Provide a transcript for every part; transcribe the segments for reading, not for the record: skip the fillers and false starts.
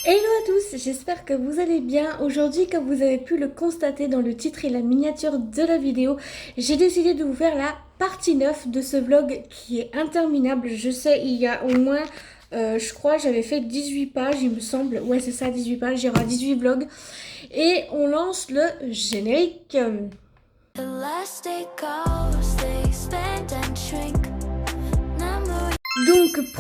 Hello à tous, j'espère que vous allez bien. Aujourd'hui, comme vous avez pu le constater dans le titre et la miniature de la vidéo, j'ai décidé de vous faire la partie 9 de ce vlog qui est interminable. Je sais, il y a au moins, je crois, j'avais fait 18 pages, il me semble. Ouais, c'est ça, 18 pages, il y aura 18 vlogs. Et on lance le générique. Elastic goes, they expand and shrink. Memory. Donc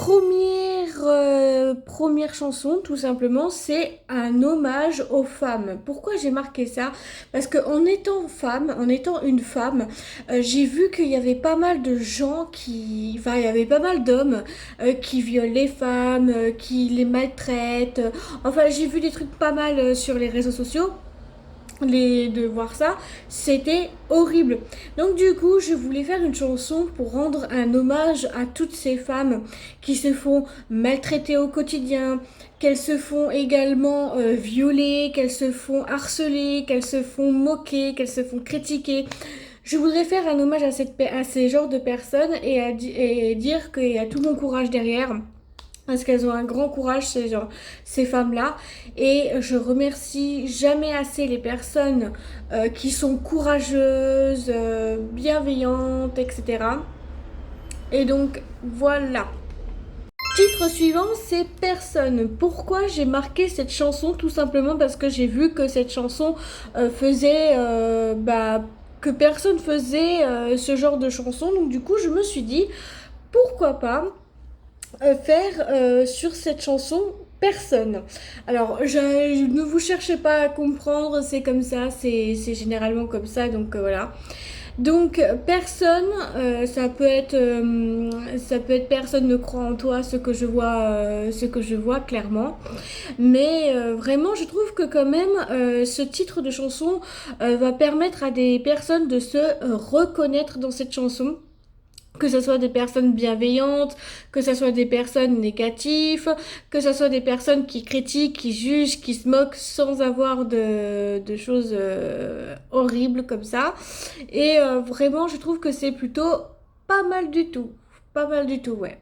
première chanson tout simplement, c'est un hommage aux femmes. Pourquoi j'ai marqué ça? Parce que en étant femme, en étant une femme, j'ai vu qu'il y avait pas mal de gens enfin il y avait pas mal d'hommes qui violent les femmes, qui les maltraitent. Enfin j'ai vu des trucs pas mal sur les réseaux sociaux de voir ça, c'était horrible. Donc du coup, je voulais faire une chanson pour rendre un hommage à toutes ces femmes qui se font maltraiter au quotidien, qu'elles se font également violer, qu'elles se font harceler, qu'elles se font moquer, qu'elles se font critiquer. Je voudrais faire un hommage à ces genres de personnes et dire qu'il y a tout mon courage derrière parce qu'elles ont un grand courage, ces femmes-là. Et je remercie jamais assez les personnes qui sont courageuses, bienveillantes, etc. Et donc, voilà. Titre suivant, c'est Personne. Pourquoi j'ai marqué cette chanson? Tout simplement parce que j'ai vu que cette chanson faisait... que personne faisait ce genre de chanson. Donc du coup, je me suis dit, pourquoi pas faire sur cette chanson Personne. Alors, ne vous cherchez pas à comprendre, c'est comme ça, c'est généralement comme ça, donc voilà. Donc, personne, ça peut être personne ne croit en toi, ce que je vois clairement. Mais vraiment, je trouve que quand même, ce titre de chanson va permettre à des personnes de se reconnaître dans cette chanson, que ce soit des personnes bienveillantes, que ce soit des personnes négatives, que ce soit des personnes qui critiquent, qui jugent, qui se moquent sans avoir de choses horribles comme ça. Et vraiment, je trouve que c'est plutôt pas mal du tout. Pas mal du tout, ouais.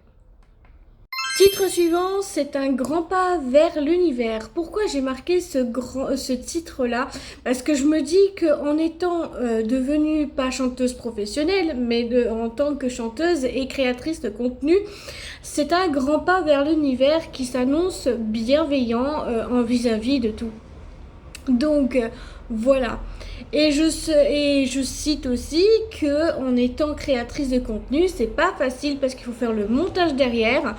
Titre suivant, c'est un grand pas vers l'univers. Pourquoi j'ai marqué ce titre-là? Parce que je me dis qu'en étant devenue pas chanteuse professionnelle, mais en tant que chanteuse et créatrice de contenu, c'est un grand pas vers l'univers qui s'annonce bienveillant en vis-à-vis de tout. Donc voilà. Et je cite aussi que en étant créatrice de contenu, c'est pas facile parce qu'il faut faire le montage derrière.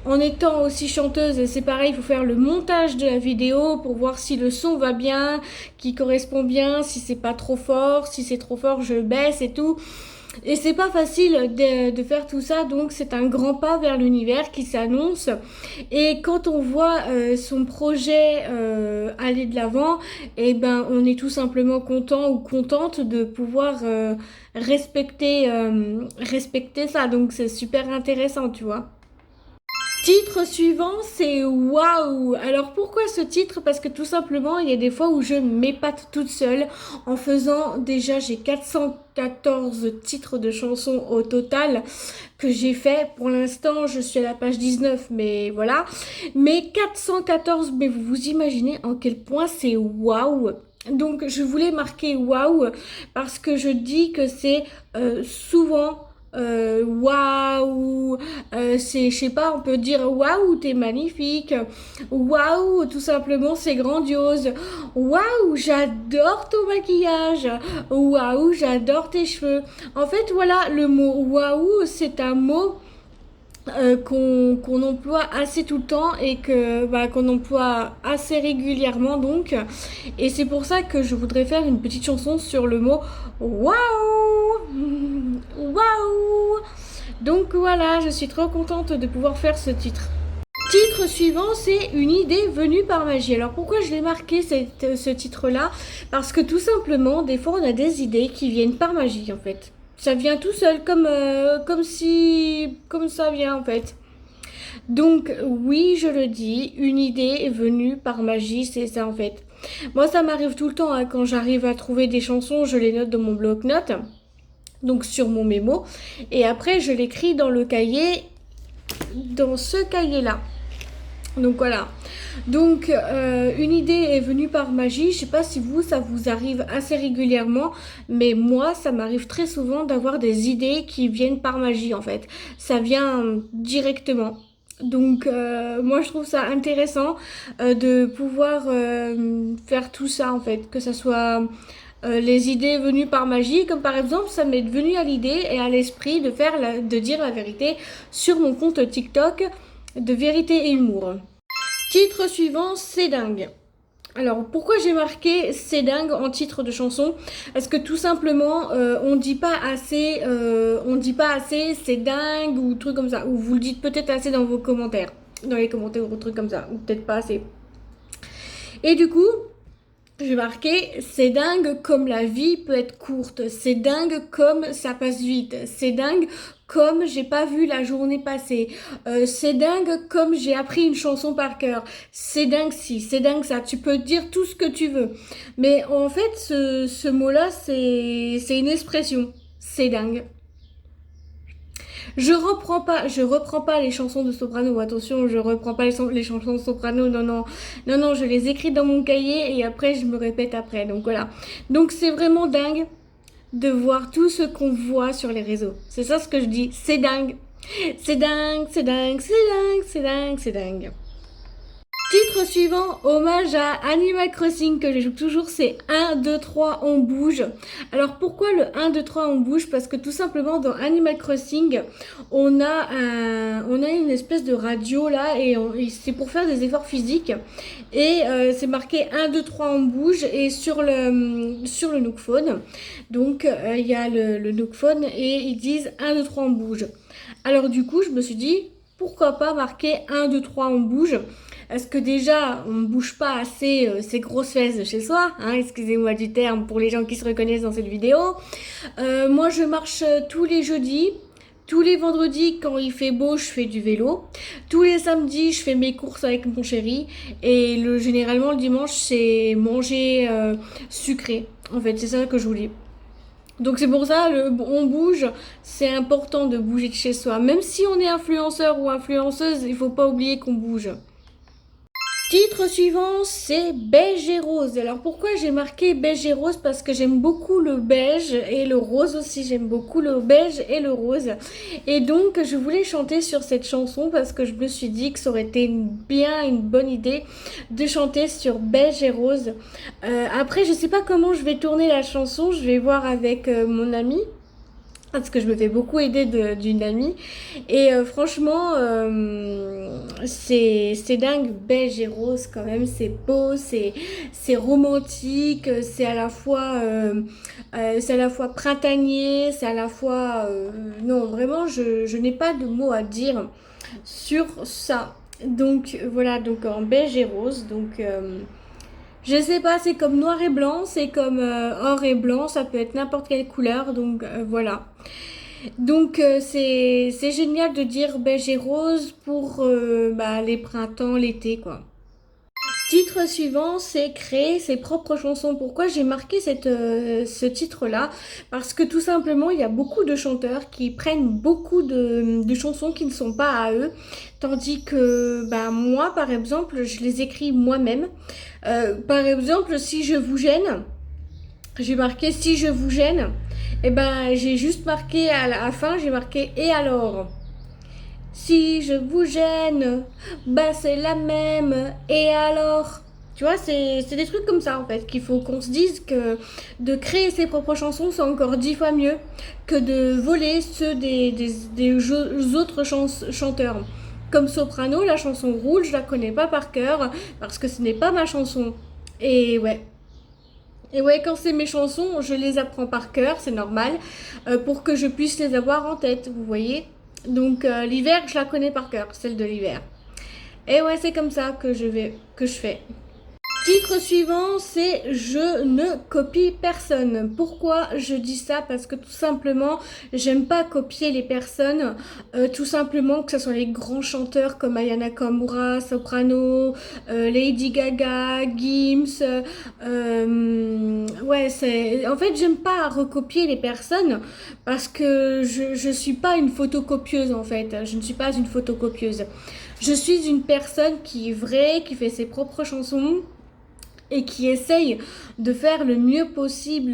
En étant aussi chanteuse, c'est pareil, il faut faire le montage de la vidéo pour voir si le son va bien, qui correspond bien, si c'est pas trop fort, si c'est trop fort, je baisse et tout. Et c'est pas facile de faire tout ça, donc c'est un grand pas vers l'univers qui s'annonce. Et quand on voit son projet aller de l'avant, eh ben on est tout simplement content ou contente de pouvoir respecter ça. Donc c'est super intéressant, tu vois. Titre suivant, c'est Waouh! Alors pourquoi ce titre? Parce que tout simplement, il y a des fois où je m'épate toute seule en faisant, déjà j'ai 414 titres de chansons au total que j'ai fait. Pour l'instant, je suis à la page 19, mais voilà. Mais 414, mais vous imaginez en quel point c'est waouh! Donc je voulais marquer waouh parce que je dis que c'est souvent waouh, c'est, je sais pas, on peut dire waouh, t'es magnifique, waouh, tout simplement, c'est grandiose, waouh, j'adore ton maquillage, waouh, j'adore tes cheveux. En fait, voilà, le mot waouh, c'est un mot qu'on emploie assez tout le temps et qu'on emploie assez régulièrement donc, et c'est pour ça que je voudrais faire une petite chanson sur le mot waouh, waouh. Donc voilà, je suis trop contente de pouvoir faire ce titre. Titre suivant, c'est une idée venue par magie. Alors pourquoi je l'ai marqué ce titre-là? Parce que tout simplement, des fois on a des idées qui viennent par magie en fait. Ça vient tout seul, comme ça vient en fait. Donc oui, je le dis, une idée est venue par magie, c'est ça en fait. Moi, ça m'arrive tout le temps, hein, quand j'arrive à trouver des chansons, je les note dans mon bloc-notes, donc sur mon mémo, et après je l'écris dans le cahier, dans ce cahier-là. Donc voilà. Donc une idée est venue par magie. Je sais pas si vous, ça vous arrive assez régulièrement, mais moi, ça m'arrive très souvent d'avoir des idées qui viennent par magie en fait. Ça vient directement. Donc moi, je trouve ça intéressant de pouvoir faire tout ça en fait, que ça soit les idées venues par magie, comme par exemple, ça m'est venu à l'idée et à l'esprit de dire la vérité sur mon compte TikTok de vérité et humour. Titre suivant, c'est dingue. Alors pourquoi j'ai marqué c'est dingue en titre de chanson? Parce que tout simplement on dit pas assez c'est dingue ou truc comme ça, ou vous le dites peut-être assez dans vos commentaires, dans les commentaires ou trucs comme ça, ou peut-être pas assez. Et du coup, j'ai marqué, c'est dingue comme la vie peut être courte, c'est dingue comme ça passe vite, c'est dingue comme j'ai pas vu la journée passer, c'est dingue comme j'ai appris une chanson par cœur, c'est dingue si, c'est dingue ça, tu peux dire tout ce que tu veux. Mais en fait, ce mot-là, c'est une expression, c'est dingue. Je reprends pas les chansons de soprano. Attention, je reprends pas les chansons de soprano. Non, non, non, non, je les écris dans mon cahier et après je me répète après. Donc voilà. Donc c'est vraiment dingue de voir tout ce qu'on voit sur les réseaux. C'est ça ce que je dis. C'est dingue. C'est dingue, c'est dingue, c'est dingue, c'est dingue, c'est dingue. Titre suivant, hommage à Animal Crossing que je joue toujours, c'est 1, 2, 3, on bouge. Alors pourquoi le 1, 2, 3, on bouge? Parce que tout simplement dans Animal Crossing, on a une espèce de radio là et c'est pour faire des efforts physiques. Et c'est marqué 1, 2, 3, on bouge et sur le Nook Phone. Donc il y a le Nook Phone et ils disent 1, 2, 3, on bouge. Alors du coup, je me suis dit, pourquoi pas marquer 1, 2, 3, on bouge? Est-ce que déjà, on ne bouge pas assez ses grosses fesses de chez soi, hein, excusez-moi du terme pour les gens qui se reconnaissent dans cette vidéo. Moi, je marche tous les jeudis. Tous les vendredis, quand il fait beau, je fais du vélo. Tous les samedis, je fais mes courses avec mon chéri. Et généralement, le dimanche, c'est manger sucré. En fait, c'est ça que je voulais. Donc c'est pour ça, on bouge, c'est important de bouger de chez soi. Même si on est influenceur ou influenceuse, il faut pas oublier qu'on bouge. Titre suivant, c'est beige et rose. Alors pourquoi j'ai marqué beige et rose? Parce que j'aime beaucoup le beige et le rose aussi. J'aime beaucoup le beige et le rose. Et donc je voulais chanter sur cette chanson parce que je me suis dit que ça aurait été une bonne idée de chanter sur beige et rose. Après, je sais pas comment je vais tourner la chanson. Je vais voir avec mon ami. Parce que je me fais beaucoup aider d'une amie. Et franchement, c'est dingue, beige et rose quand même. C'est beau, c'est romantique, c'est à la fois printanier, c'est à la fois... non, vraiment, je n'ai pas de mots à dire sur ça. Donc voilà, donc en beige et rose. Donc... je sais pas, c'est comme noir et blanc, c'est comme or et blanc, ça peut être n'importe quelle couleur, donc voilà. Donc c'est génial de dire beige et rose pour les printemps, l'été quoi. Titre suivant, c'est créer ses propres chansons. Pourquoi j'ai marqué ce titre-là? Parce que tout simplement, il y a beaucoup de chanteurs qui prennent beaucoup de chansons qui ne sont pas à eux. Tandis que moi, par exemple, je les écris moi-même. Par exemple, si je vous gêne, j'ai marqué si je vous gêne. Et j'ai juste marqué à la fin, j'ai marqué et alors? Si je vous gêne, c'est la même. Et alors? Tu vois, c'est des trucs comme ça en fait, qu'il faut qu'on se dise que de créer ses propres chansons, c'est encore 10 fois mieux que de voler ceux des autres chanteurs. Comme Soprano, la chanson Roule, je la connais pas par cœur parce que ce n'est pas ma chanson. Et ouais. Et ouais, quand c'est mes chansons, je les apprends par cœur, c'est normal, pour que je puisse les avoir en tête, vous voyez. Donc l'hiver, je la connais par cœur, celle de l'hiver. Et ouais, c'est comme ça que je fais. Titre suivant, c'est je ne copie personne. Pourquoi je dis ça? Parce que tout simplement, j'aime pas copier les personnes. Tout simplement que ce soit les grands chanteurs comme Aya Nakamura, Soprano, Lady Gaga, Gims. En fait, j'aime pas recopier les personnes parce que je suis pas une photocopieuse en fait. Je ne suis pas une photocopieuse. Je suis une personne qui est vraie, qui fait ses propres chansons et qui essaye de faire le mieux possible,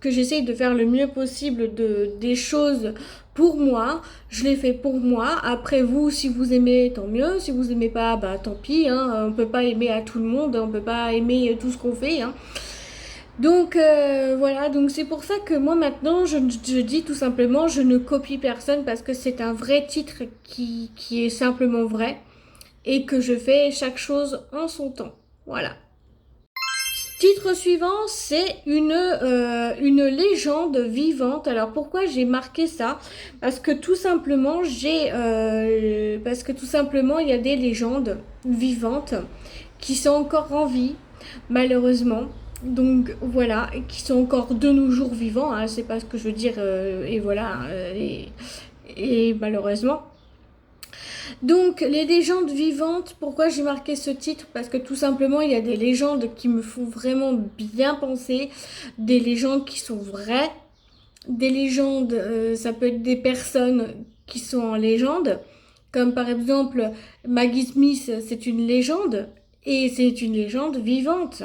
que j'essaye de faire le mieux possible des choses pour moi. Je les fais pour moi. Après vous, si vous aimez, tant mieux. Si vous aimez pas, bah tant pis, hein. On peut pas aimer à tout le monde, on peut pas aimer tout ce qu'on fait, hein. Donc voilà, donc c'est pour ça que moi maintenant je dis tout simplement je ne copie personne parce que c'est un vrai titre qui est simplement vrai et que je fais chaque chose en son temps. Voilà. Titre suivant, c'est une légende vivante. Alors pourquoi j'ai marqué ça? Parce que tout simplement parce que tout simplement il y a des légendes vivantes qui sont encore en vie, malheureusement. Donc voilà, qui sont encore de nos jours vivants, hein, c'est pas ce que je veux dire, et voilà, et malheureusement. Donc, les légendes vivantes, pourquoi j'ai marqué ce titre? Parce que tout simplement, il y a des légendes qui me font vraiment bien penser, des légendes qui sont vraies, des légendes, ça peut être des personnes qui sont en légende, comme par exemple Maggie Smith, c'est une légende, et c'est une légende vivante.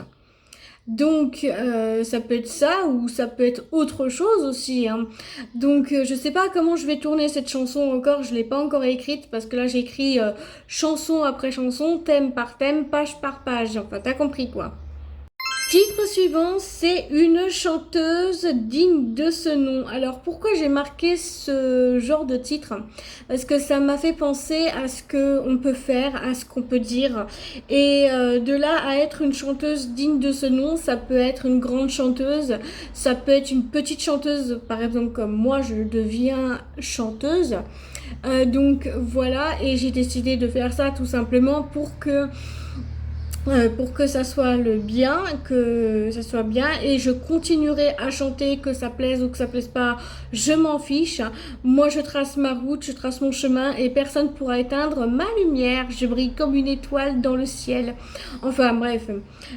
Donc, ça peut être ça ou ça peut être autre chose aussi, hein. Donc, je sais pas comment je vais tourner cette chanson encore. Je l'ai pas encore écrite parce que là, j'écris chanson après chanson, thème par thème, page par page. Enfin, t'as compris quoi. Titre suivant, c'est une chanteuse digne de ce nom. Alors pourquoi j'ai marqué ce genre de titre? Parce que ça m'a fait penser à ce qu'on peut faire, à ce qu'on peut dire. Et de là à être une chanteuse digne de ce nom, ça peut être une grande chanteuse, ça peut être une petite chanteuse, par exemple comme moi, je deviens chanteuse. Donc voilà, et j'ai décidé de faire ça tout simplement pour que ça soit le bien, que ça soit bien, et je continuerai à chanter, que ça plaise ou que ça plaise pas, je m'en fiche. Moi, je trace ma route, je trace mon chemin, et personne pourra éteindre ma lumière. Je brille comme une étoile dans le ciel. Enfin, bref.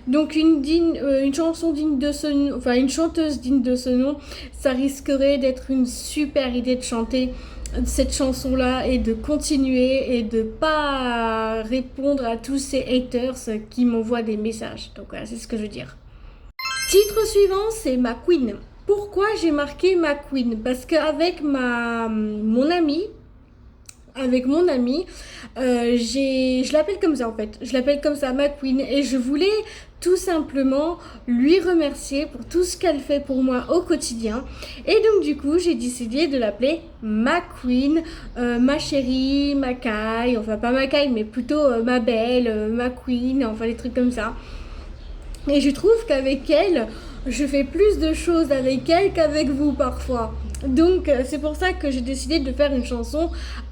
Donc, une chanson digne de ce nom, enfin, une chanteuse digne de ce nom, ça risquerait d'être une super idée de chanter cette chanson-là et de continuer et de pas répondre à tous ces haters qui m'envoient des messages. Donc voilà, c'est ce que je veux dire. Titre suivant, c'est Ma Queen. Pourquoi j'ai marqué Ma Queen? Parce qu'avec avec mon ami, je l'appelle comme ça en fait. Je l'appelle comme ça, Ma Queen. Et je voulais tout simplement lui remercier pour tout ce qu'elle fait pour moi au quotidien. Et donc du coup, j'ai décidé de l'appeler Ma Queen, ma chérie, ma caille. Enfin, pas ma caille, mais plutôt ma belle, ma Queen, enfin des trucs comme ça. Et je trouve qu'avec elle, je fais plus de choses avec elle qu'avec vous parfois. Donc c'est pour ça que j'ai décidé de faire une chanson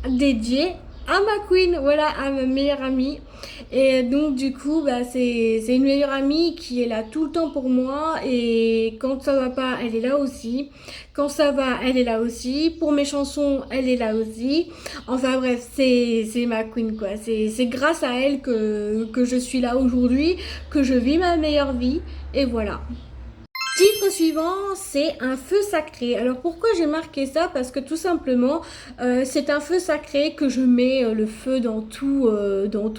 dédiée à ma queen, voilà, à ma meilleure amie. Et donc du coup, bah, c'est une meilleure amie qui est là tout le temps pour moi. Et quand ça va pas, elle est là aussi. Quand ça va, elle est là aussi. Pour mes chansons, elle est là aussi. Enfin bref, c'est ma queen quoi. C'est grâce à elle que je suis là aujourd'hui, que je vis ma meilleure vie. Et voilà. Titre suivant, c'est un feu sacré. Alors pourquoi j'ai marqué ça? Parce que tout simplement, c'est un feu sacré que je mets le feu dans tout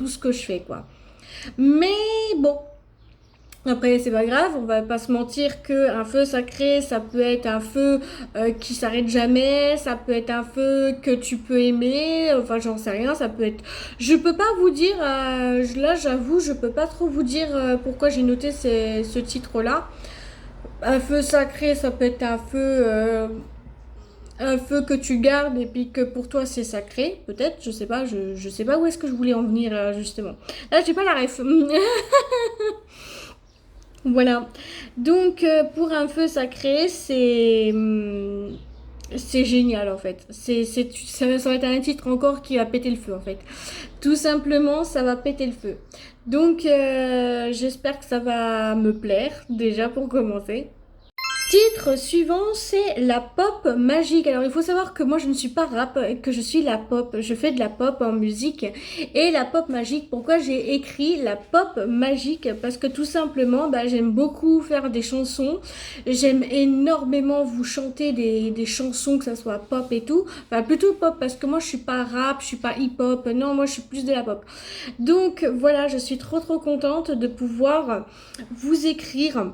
ce que je fais, quoi. Mais bon, après c'est pas grave, on va pas se mentir que un feu sacré, ça peut être un feu qui s'arrête jamais, ça peut être un feu que tu peux aimer, enfin j'en sais rien, ça peut être. Je peux pas vous dire, là j'avoue, je peux pas trop vous dire pourquoi j'ai noté ce titre-là. Un feu sacré, ça peut être un feu que tu gardes et puis que pour toi c'est sacré, peut-être, je sais pas où est-ce que je voulais en venir justement. Là, j'ai pas la ref. Voilà. Donc, pour un feu sacré, c'est génial en fait. Ça va être un titre encore qui va péter le feu en fait. Tout simplement, ça va péter le feu. Donc, j'espère que ça va me plaire déjà pour commencer. Titre suivant, c'est la pop magique. Alors il faut savoir que moi je ne suis pas rap, que je suis la pop. Je fais de la pop en musique et la pop magique. Pourquoi j'ai écrit la pop magique? Parce que tout simplement, j'aime beaucoup faire des chansons. J'aime énormément vous chanter des chansons, que ça soit pop et tout. Enfin plutôt pop parce que moi je suis pas rap, je suis pas hip-hop. Non, moi je suis plus de la pop. Donc voilà, je suis trop contente de pouvoir vous écrire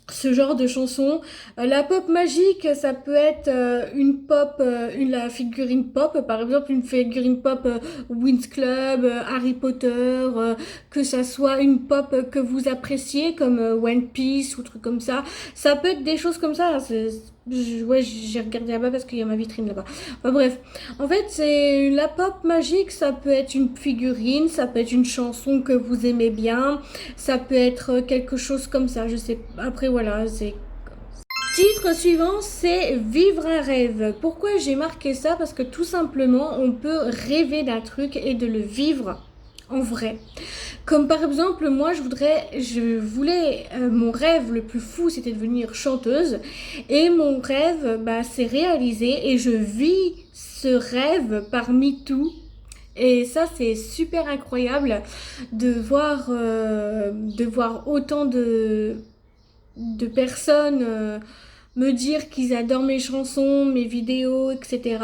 ce genre de chanson. La pop magique, ça peut être une pop, la figurine pop, par exemple une figurine pop Winx Club, Harry Potter, que ça soit une pop que vous appréciez comme One Piece ou truc comme ça. Ça peut être des choses comme ça. Ouais, j'ai regardé là-bas parce qu'il y a ma vitrine là-bas. Enfin, bref, en fait, c'est la pop magique, ça peut être une figurine, ça peut être une chanson que vous aimez bien, ça peut être quelque chose comme ça, je sais. Après, voilà, c'est. Titre suivant, c'est Vivre un rêve. Pourquoi j'ai marqué ça? Parce que tout simplement, on peut rêver d'un truc et de le vivre en vrai. Comme par exemple, moi, je voulais, mon rêve le plus fou, c'était de devenir chanteuse. Et mon rêve, s'est réalisé et je vis ce rêve parmi tout. Et ça, c'est super incroyable de voir autant de personnes me dire qu'ils adorent mes chansons, mes vidéos, etc.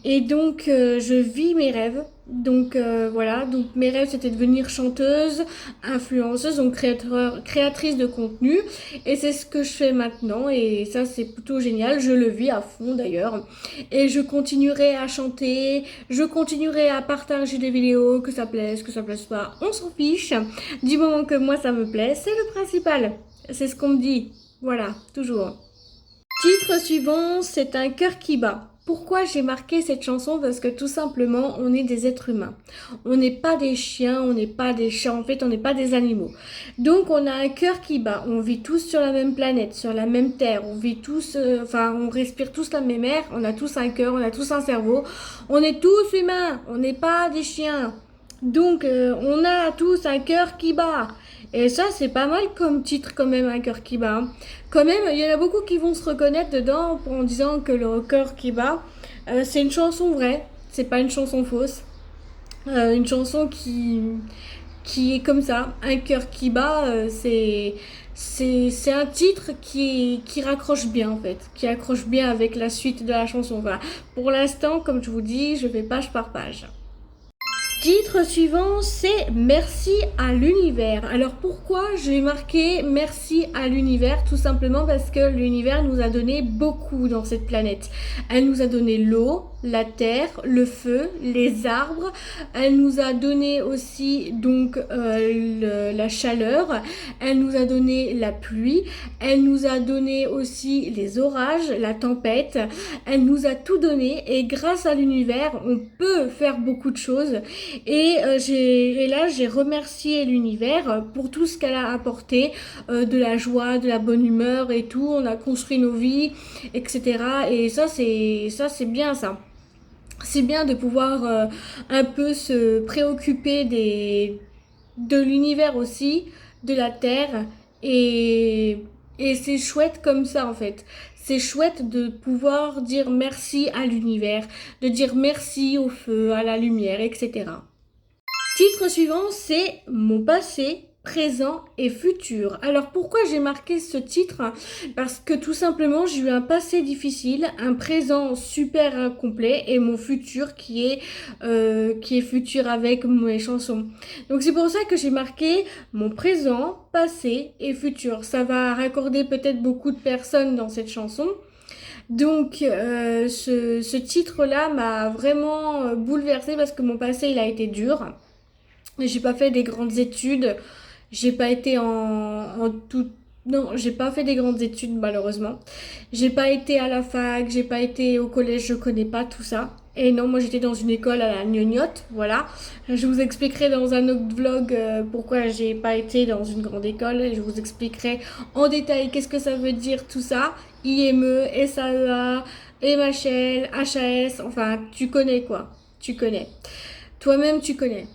Et donc, je vis mes rêves. Donc voilà, donc mes rêves c'était de devenir chanteuse, influenceuse, donc créatrice de contenu. Et c'est ce que je fais maintenant et ça c'est plutôt génial, je le vis à fond d'ailleurs. Et je continuerai à chanter, je continuerai à partager des vidéos, que ça plaise pas, on s'en fiche. Du moment que moi ça me plaît, c'est le principal. C'est ce qu'on me dit. Voilà, toujours. Titre suivant, c'est un cœur qui bat. Pourquoi j'ai marqué cette chanson? Parce que tout simplement, on est des êtres humains. On n'est pas des chiens, on n'est pas des chats, en fait, on n'est pas des animaux. Donc, on a un cœur qui bat. On vit tous sur la même planète, sur la même terre. On vit tous, on respire tous la même air. On a tous un cœur, on a tous un cerveau. On est tous humains, on n'est pas des chiens. Donc, on a tous un cœur qui bat. Et ça, c'est pas mal comme titre quand même, un cœur qui bat. Hein. Quand même, il y en a beaucoup qui vont se reconnaître dedans en disant que le cœur qui bat, c'est une chanson vraie, c'est pas une chanson fausse. Une chanson qui est comme ça, un cœur qui bat, c'est un titre qui raccroche bien en fait, qui accroche bien avec la suite de la chanson. Voilà. Pour l'instant, comme je vous dis, je fais page par page. Titre suivant, c'est Merci à l'univers. Alors pourquoi j'ai marqué Merci à l'univers? Tout simplement parce que l'univers nous a donné beaucoup dans cette planète. Elle nous a donné l'eau, la terre, le feu, les arbres. Elle nous a donné aussi donc la chaleur. Elle nous a donné la pluie. Elle nous a donné aussi les orages, la tempête. Elle nous a tout donné et grâce à l'univers, on peut faire beaucoup de choses. Et là, j'ai remercié l'univers pour tout ce qu'elle a apporté, de la joie, de la bonne humeur et tout. On a construit nos vies, etc. Et ça, c'est bien ça. C'est bien de pouvoir un peu se préoccuper de l'univers aussi, de la terre. Et c'est chouette comme ça en fait. C'est chouette de pouvoir dire merci à l'univers, de dire merci au feu, à la lumière, etc. Titre suivant, c'est Mon passé, présent et futur. Alors pourquoi j'ai marqué ce titre? Parce que tout simplement j'ai eu un passé difficile, un présent super incomplet et mon futur qui est futur avec mes chansons. Donc c'est pour ça que j'ai marqué mon présent, passé et futur. Ça va raccorder peut-être beaucoup de personnes dans cette chanson. Donc ce titre-là m'a vraiment bouleversée parce que mon passé il a été dur. J'ai pas fait des grandes études. J'ai pas été en tout. Non, j'ai pas fait des grandes études malheureusement. J'ai pas été à la fac, j'ai pas été au collège, je connais pas tout ça. Et non, moi j'étais dans une école à la gnognotte, voilà. Je vous expliquerai dans un autre vlog pourquoi j'ai pas été dans une grande école. Et je vous expliquerai en détail qu'est-ce que ça veut dire tout ça. IME, SAEA, MHL, HAS, enfin tu connais quoi. Tu connais. Toi-même tu connais.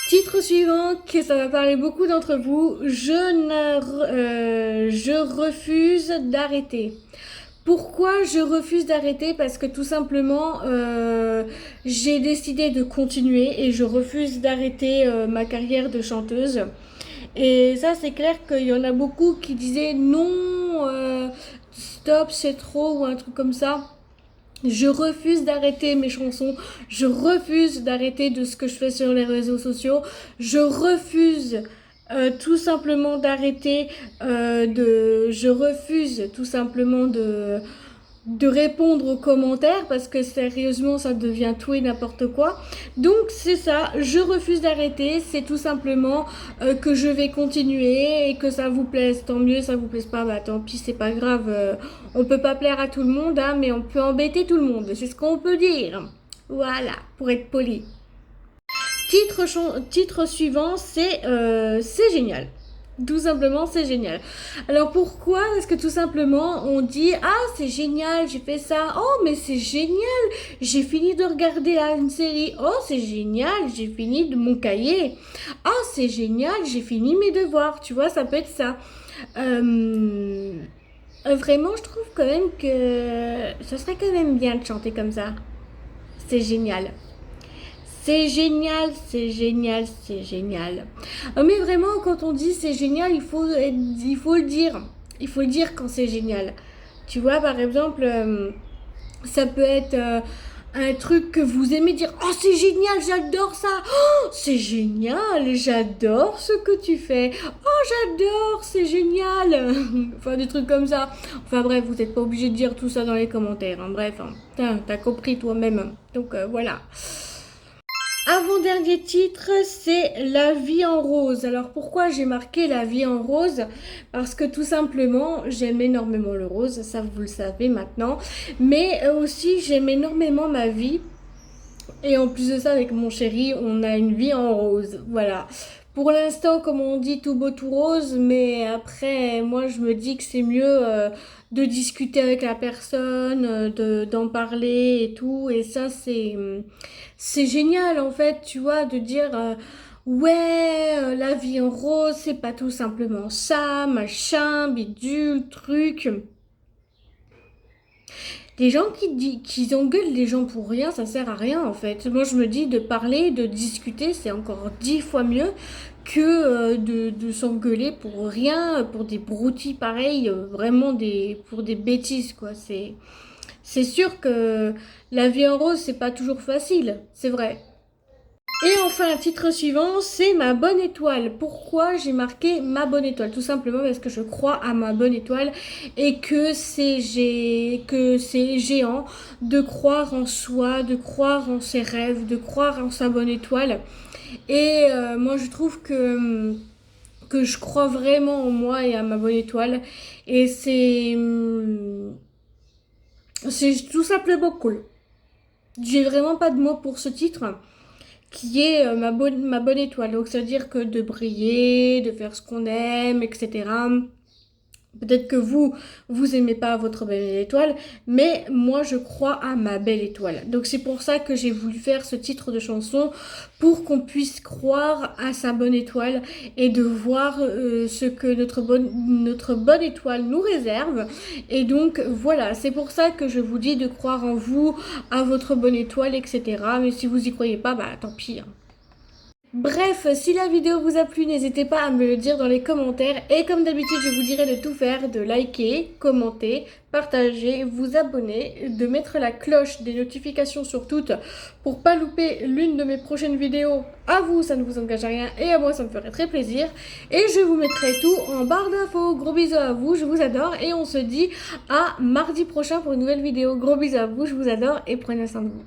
Titre suivant, que ça va parler beaucoup d'entre vous, je refuse d'arrêter. Pourquoi je refuse d'arrêter? Parce que tout simplement, j'ai décidé de continuer et je refuse d'arrêter ma carrière de chanteuse. Et ça, c'est clair qu'il y en a beaucoup qui disaient non, stop, c'est trop ou un truc comme ça. Je refuse d'arrêter mes chansons, je refuse d'arrêter de ce que je fais sur les réseaux sociaux, je refuse tout simplement d'arrêter je refuse tout simplement de répondre aux commentaires parce que sérieusement ça devient tout et n'importe quoi. Donc c'est ça, je refuse d'arrêter, c'est tout simplement que je vais continuer et que ça vous plaise, tant mieux, ça vous plaise pas, bah tant pis, c'est pas grave, on peut pas plaire à tout le monde, hein, mais on peut embêter tout le monde, c'est ce qu'on peut dire. Voilà, pour être poli. Titre suivant, c'est génial. Tout simplement, c'est génial. Alors pourquoi? Parce que tout simplement, on dit ah c'est génial, j'ai fait ça. Oh mais c'est génial, j'ai fini de regarder une série. Oh c'est génial, j'ai fini de mon cahier. Oh c'est génial, j'ai fini mes devoirs. Tu vois, ça peut être ça. Vraiment, je trouve quand même que ça serait quand même bien de chanter comme ça. C'est génial. C'est génial, c'est génial, c'est génial. Mais vraiment, quand on dit c'est génial, il faut le dire. Il faut le dire quand c'est génial. Tu vois, par exemple, ça peut être un truc que vous aimez dire. Oh, c'est génial, j'adore ça. Oh, c'est génial, j'adore ce que tu fais. Oh, j'adore, c'est génial. Enfin, des trucs comme ça. Enfin, bref, vous n'êtes pas obligé de dire tout ça dans les commentaires. Hein. Bref, hein. T'as compris toi-même. Donc, voilà. Avant-dernier titre, c'est La vie en rose. Alors pourquoi j'ai marqué La vie en rose? Parce que tout simplement, j'aime énormément le rose, ça vous le savez maintenant. Mais aussi, j'aime énormément ma vie. Et en plus de ça, avec mon chéri, on a une vie en rose. Voilà. Pour l'instant, comme on dit, tout beau, tout rose. Mais après, moi, je me dis que c'est mieux de discuter avec la personne, d'en parler et tout. Et ça, c'est génial, en fait, tu vois, de dire... ouais, la vie en rose, c'est pas tout simplement ça, machin, bidule, truc. Les gens qui engueulent les gens pour rien, ça sert à rien en fait. Moi je me dis de parler, de discuter, c'est encore 10 fois mieux que de s'engueuler pour rien, pour des broutilles pareils, vraiment pour des bêtises quoi. C'est sûr que la vie en rose, c'est pas toujours facile, c'est vrai. Et enfin, le titre suivant, c'est Ma bonne étoile. Pourquoi j'ai marqué Ma bonne étoile? Tout simplement parce que je crois à ma bonne étoile et que c'est géant de croire en soi, de croire en ses rêves, de croire en sa bonne étoile. Et moi, je trouve que je crois vraiment en moi et à ma bonne étoile. Et c'est tout simplement cool. J'ai vraiment pas de mots pour ce titre qui est ma bonne étoile. Donc, ça veut dire que de briller, de faire ce qu'on aime, etc. Peut-être que vous aimez pas votre belle étoile, mais moi, je crois à ma belle étoile. Donc, c'est pour ça que j'ai voulu faire ce titre de chanson, pour qu'on puisse croire à sa bonne étoile et de voir ce que notre bonne étoile nous réserve. Et donc, voilà, c'est pour ça que je vous dis de croire en vous, à votre bonne étoile, etc. Mais si vous y croyez pas, bah tant pis. Hein. Bref, si la vidéo vous a plu, n'hésitez pas à me le dire dans les commentaires. Et comme d'habitude, je vous dirai de tout faire, de liker, commenter, partager, vous abonner, de mettre la cloche des notifications sur toutes pour pas louper l'une de mes prochaines vidéos. À vous, ça ne vous engage à rien et à moi, ça me ferait très plaisir. Et je vous mettrai tout en barre d'infos. Gros bisous à vous, je vous adore et on se dit à mardi prochain pour une nouvelle vidéo. Gros bisous à vous, je vous adore et prenez soin de vous.